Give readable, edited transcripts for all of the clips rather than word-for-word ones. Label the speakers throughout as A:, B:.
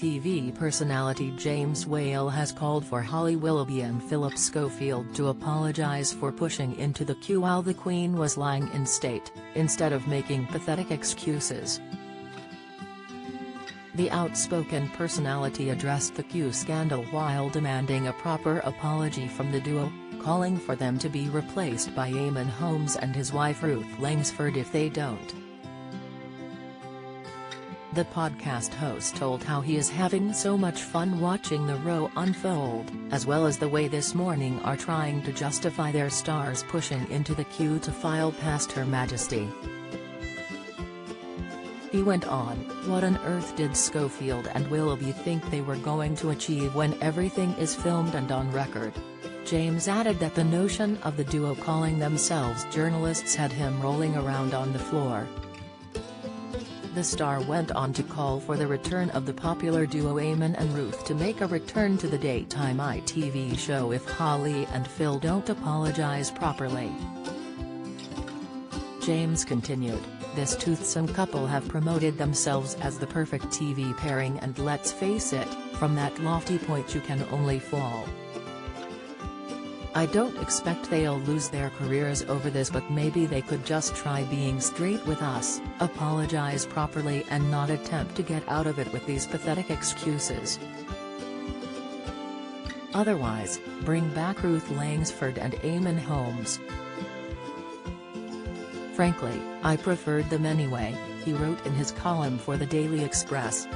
A: TV personality James Whale has called for Holly Willoughby and Philip Schofield to apologize for pushing into the queue while the Queen was lying in state, instead of making pathetic excuses. The outspoken personality addressed the queue scandal while demanding a proper apology from the duo, calling for them to be replaced by Eamonn Holmes and his wife Ruth Langsford if they don't. The podcast host told how he is having so much fun watching the row unfold, as well as the way This Morning are trying to justify their stars pushing into the queue to file past Her Majesty. He went on, "What on earth did Schofield and Willoughby think they were going to achieve when everything is filmed and on record?" James added that the notion of the duo calling themselves journalists had him rolling around on the floor. The star went on to call for the return of the popular duo Eamonn and Ruth to make a return to the daytime ITV show if Holly and Phil don't apologize properly. James continued, "This toothsome couple have promoted themselves as the perfect TV pairing, and let's face it, from that lofty point you can only fall. I don't expect they'll lose their careers over this, but maybe they could just try being straight with us, apologize properly and not attempt to get out of it with these pathetic excuses. Otherwise, bring back Ruth Langsford and Eamonn Holmes. Frankly, I preferred them anyway," he wrote in his column for the Daily Express.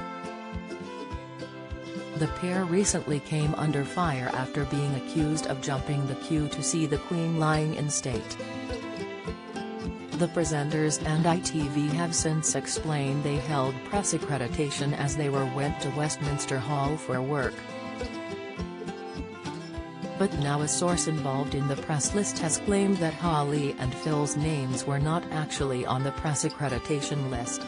A: The pair recently came under fire after being accused of jumping the queue to see the Queen lying in state. The presenters and ITV have since explained they held press accreditation as they went to Westminster Hall for work. But now a source involved in the press list has claimed that Holly and Phil's names were not actually on the press accreditation list.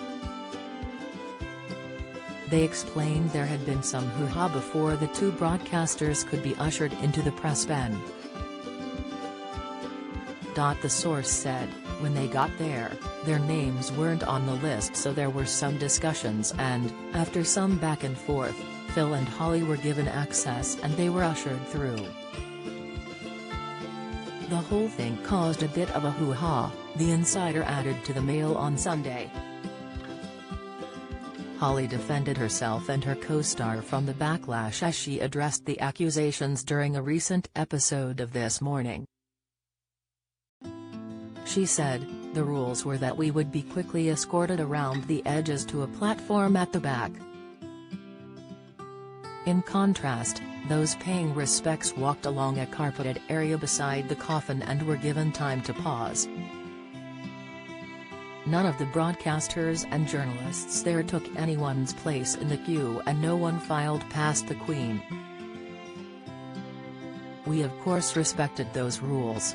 A: They explained there had been some hoo-ha before the two broadcasters could be ushered into the press ben. The source said, when they got there, their names weren't on the list, so there were some discussions and, after some back and forth, Phil and Holly were given access and they were ushered through. The whole thing caused a bit of a hoo-ha, the insider added to the Mail on Sunday. Holly defended herself and her co-star from the backlash as she addressed the accusations during a recent episode of This Morning. She said, "The rules were that we would be quickly escorted around the edges to a platform at the back. In contrast, those paying respects walked along a carpeted area beside the coffin and were given time to pause. None of the broadcasters and journalists there took anyone's place in the queue and no one filed past the Queen. We of course respected those rules."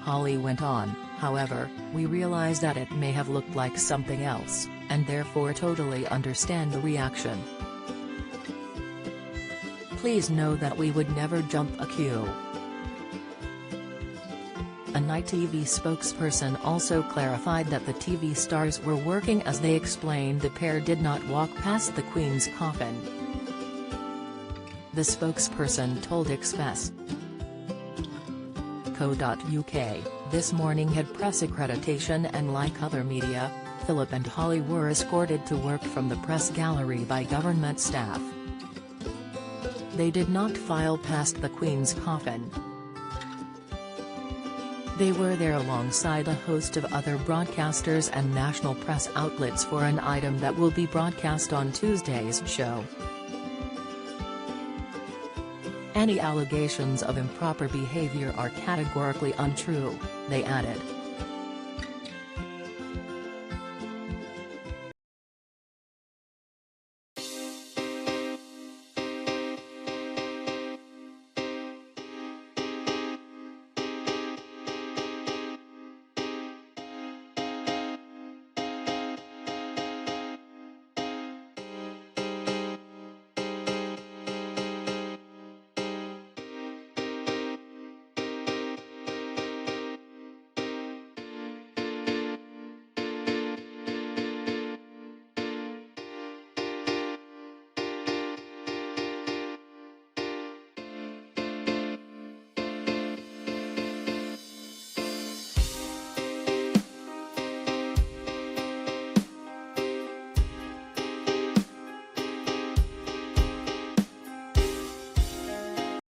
A: Holly went on, "However, we realize that it may have looked like something else, and therefore totally understand the reaction. Please know that we would never jump a queue." An ITV spokesperson also clarified that the TV stars were working as they explained the pair did not walk past the Queen's coffin. The spokesperson told Express.co.uk, This Morning had press accreditation and like other media, Philip and Holly were escorted to work from the press gallery by government staff. They did not file past the Queen's coffin. They were there alongside a host of other broadcasters and national press outlets for an item that will be broadcast on Tuesday's show. Any allegations of improper behavior are categorically untrue, they added.